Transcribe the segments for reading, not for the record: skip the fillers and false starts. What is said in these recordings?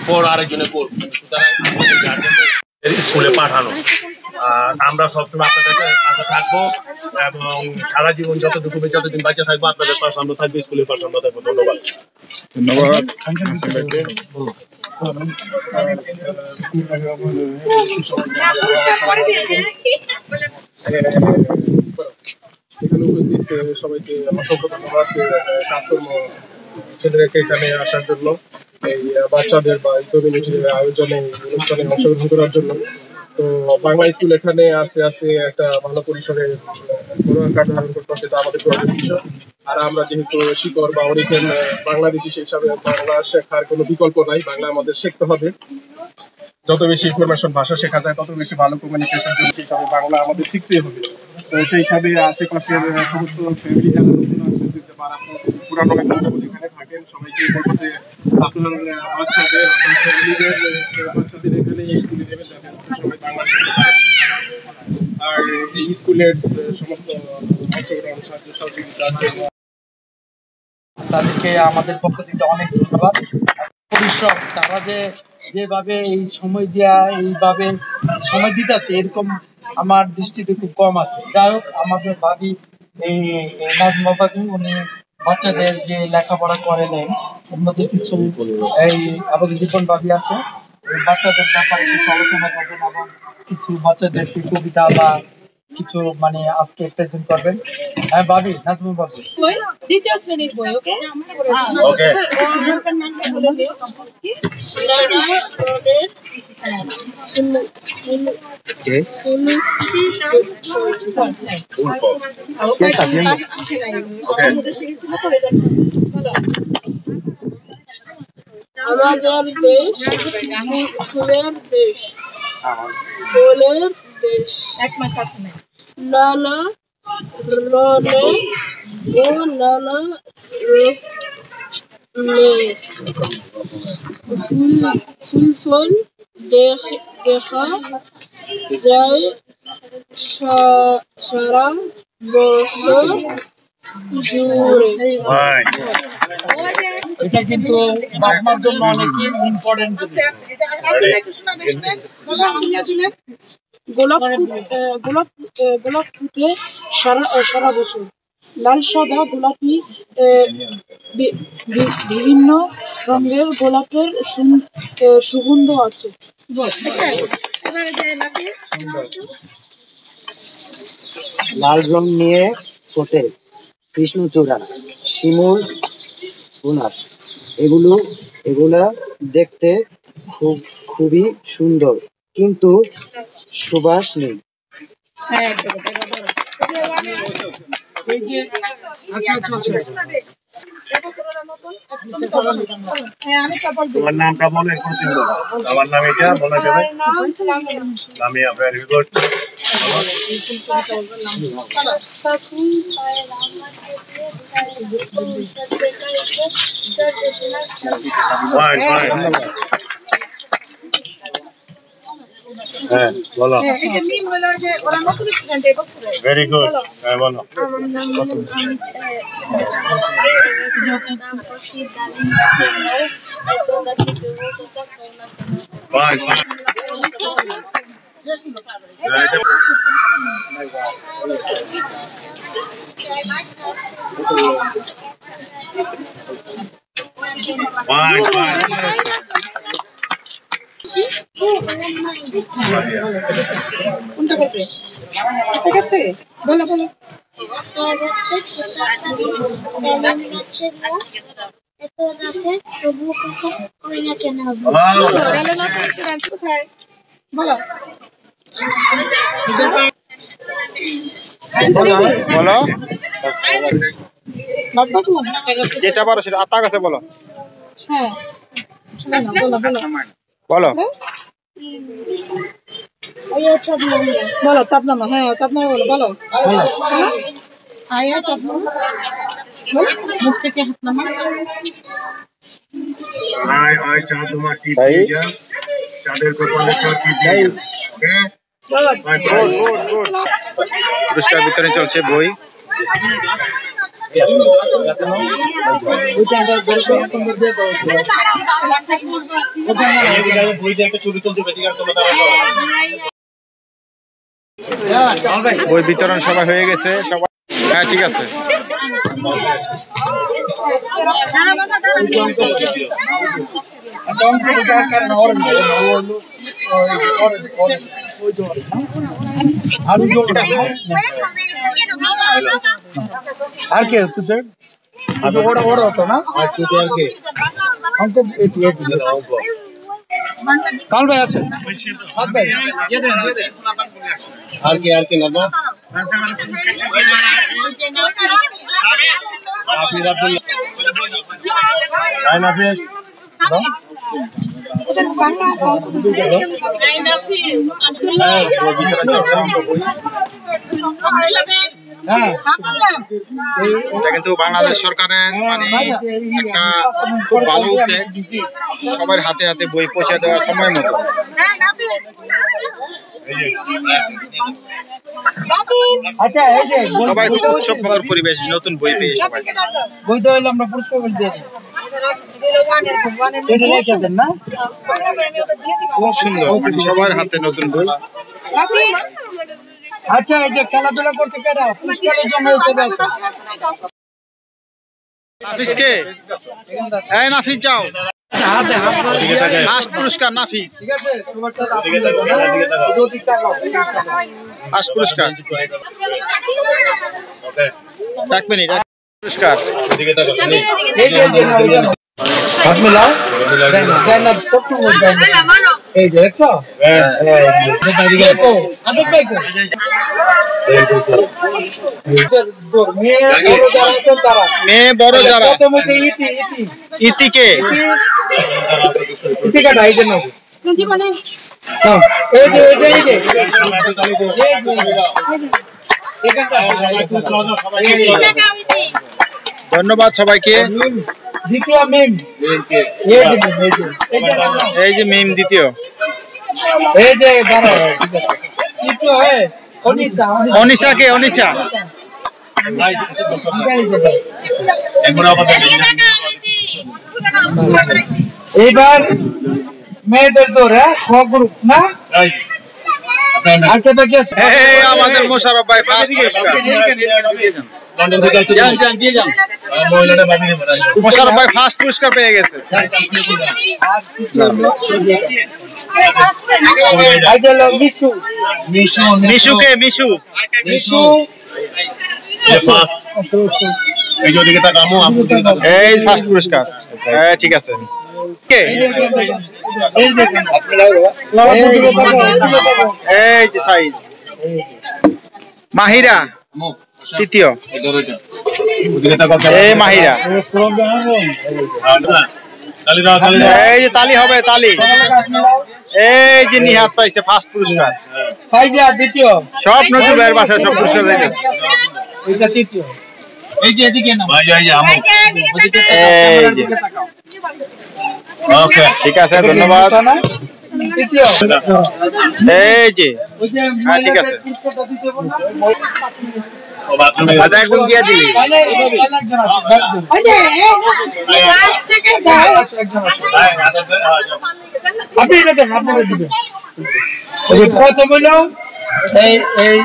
পর আরেকজনে করবো। সুতরাং স্কুলে পাঠানো, আর আমরা সবসময় আপনাদের কাছে থাকবো এবং সারা জীবন যতদিন বাচ্চা থাকবো আপনাদের পাশে আমরা থাকবো, স্কুলের পাশে আমরা থাকবো। ধন্যবাদ। এখানে উপস্থিত সবাইকে অসংখ্য ধন্যবাদ কাজকর্ম ছেলেদেরকে এখানে আসার জন্য, এই বাচ্চাদের বা এই কমিউনিটির আয়োজনে অনুষ্ঠানে অংশগ্রহণ করার জন্য। তো বাংলা স্কুল এখানে আস্তে আস্তে একটা ভালো পরিসরে আকার ধারণ করতেছে, এটা আমাদের গর্বের বিষয়। আর আমরা যেহেতু শিকড় বা অরিজিন বাংলাদেশি, সেই হিসাবে বাংলা শেখার কোনো বিকল্প নাই, বাংলা আমাদের শিখতে হবে। যত বেশি ইনফরমেশন ভাষা শেখা যায় তত বেশি ভালো কমিউনিকেশন জন্য, সেই হিসাবে বাংলা আমাদের শিখতেই হবে। তো সেই হিসাবে আশেপাশের সমস্ত ফ্যামিলি যারা নতুন আসছে বা পুরানো যেখানে থাকেন সবাইকে বলবো যে আপনার বাচ্চাদের এখানে স্কুলে নেমে যাবেন, সবাই বাংলা শিখতে পারে। আর এই স্কুলের সমস্ত অংশগ্রহণ সাহায্য সহযোগিতার জন্য তাদেরকে আমাদের পক্ষ থেকে অনেক ধন্যবাদ। পরিশ্রম, তারা যেভাবে এই সময় এইভাবে সময় দিতেছে, এরকম আমার দৃষ্টিতে খুব কম আছে। যাই হোক, আমাদের ভাবি এই নাজমা ভাবি, উনি বাচ্চাদের যে লেখাপড়া করে নেন, এর মধ্যে কিছু এই আমাদের জীবন ভাবি আছে, এই বাচ্চাদের ব্যাপারে কিছু আলোচনা করবেন এবং কিছু বাচ্চাদেরকে কবিতা বা কিছু মানে আজকে প্রেজেন্ট করবেন। হ্যাঁ ভাবি, নাজমা ভাবি। দ্বিতীয় শ্রেণীর বই, ওকে? আমাদের দেশ ফুলের দেশ, ফুলের দেশ, এক মাস আসে নাই। নানা রনে ও নানা ফুল ফুল দেখা যায় সারা বছর জুড়ে। এটা কিন্তু বাপমার জন্য অনেক ইম্পর্টেন্ট। গোলাপ ফুটে সারা বছর, লাল সাদা গোলাপি বিভিন্ন রঙের গোলাপের সুগন্ধ আছে। লাল রং নিয়ে ফোটে কৃষ্ণচূড়া, শিমুল, বুনাস, এগুলা দেখতে খুবই সুন্দর, কিন্তু সুবাস নেই। তোমার নামটা বলে, আমার নাম এটা বলা যাবে? Lamia, very good. হ্যাঁ বলো। ভেরি গুড, হ্যাঁ বলো। কোনটা বলছে? ঠিক আছে, বলো বলো। যেটা পারো সেটা আত্মা কাছে বলো। হ্যাঁ বলো বলো বলো। বলো চাঁদনামা। হ্যাঁ চাঁদনামা বলো বলো। আয়া চাঁদনামা মুখ থেকে হাত নামা। আয় চাঁদনামা টিপি যা, চাঁদের কপালে চাঁদ টিপি। ওকে, পুরস্কার বিতরণ চলছে। বই বই দিয়ে একটা ছবি তুলতে হবে, ঠিক আছে? তোমরা তারা সবাই বই বিতরণ সবাই হয়ে গেছে সবাই। হ্যাঁ ঠিক আছে। আর কে তোদের ওরা ওরা হতো না কাল ভাই আছে ভাই আর কি লাগবে? এটা কিন্তু বাংলাদেশ সরকারের মানে একটা খুব ভালো উদ্যোগ, সবার হাতে হাতে বই পৌঁছে দেওয়ার সময় মতো। আচ্ছা এই যে সবাই খুব উৎসবমুখর পরিবেশ, নতুন বই পেয়ে সবাই। বইটা হইলে আমরা পুরস্কার দিয়ে দিই। এটা রেখে দেন না? খুব সুন্দর, মানে সবার হাতে নতুন বই। আচ্ছা এই যে খেলাধুলা করতে কেডা পুরস্কারের জন্য হিসেবে আছে। নাফিসকে এই নাফিস যাও, হাতে হাত ফার্স্ট পুরস্কার নাফিস, ঠিক আছে সবার সাথে আপনি যদি টাকাও ফার্স্ট পুরস্কার। ওকে, এক মিনিট, পুরস্কার এই যে হাত মিলাও দেন না সবটুকু দেন এই যে দেখছো আদত ভাই কো মেয়ে বড় যারা প্রথম হচ্ছে ইতি ইতি ইতিকে ইতি কাটা এই জন্য এই যে এই যে ধন্যবাদ সবাইকে। দ্বিতীয় মিম এই যে মিম দ্বিতীয়, এই যে তৃতীয় অনিশা অনিশাকে অনিশা এইবার মেয়েদের দৌড় গ্রুপ না আনতে বাকি আছে। এই আমাদের মোশাররফ ভাই ফার্স্ট মোশাররফ ভাই ফার্স্ট পুরস্কার পেয়ে গেছে। মিশুকে মিশু এই ফার্স্ট পুরস্কার। ঠিক আছে, এই যে সাইদ মাহিরা তৃতীয়, এই মাহিরা এই যে তালি হবে তালি, এই যে নিহাত পাইছে ফার্স্ট পুরস্কার। দ্বিতীয় সব নজরুল ভাইয়ের বাসায় সব পুরস্কার দিয়েছে। এটা তৃতীয়, এই যে এদিকে না ওকে, ঠিক আছে ধন্যবাদ। তৃতীয় এই যে ঠিক আছে, এখন দিয়ে দিলি আপনি এটা দেন আপনারা দিবেন। প্রথম হলো এই এই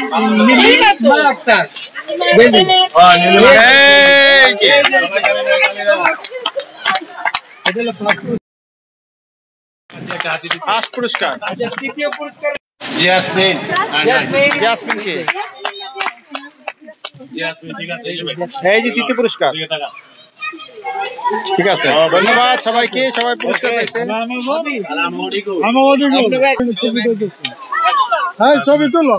আক্তার ফার্স্ট পুরস্কার। আচ্ছা তৃতীয় পুরস্কার জেসমিন জাসমিনকে, ঠিক আছে, এই যে তৃতীয় পুরস্কার। ঠিক আছে ধন্যবাদ সবাইকে, সবাই পুরস্কার পেয়েছেন। হ্যাঁ ছবি তুলো।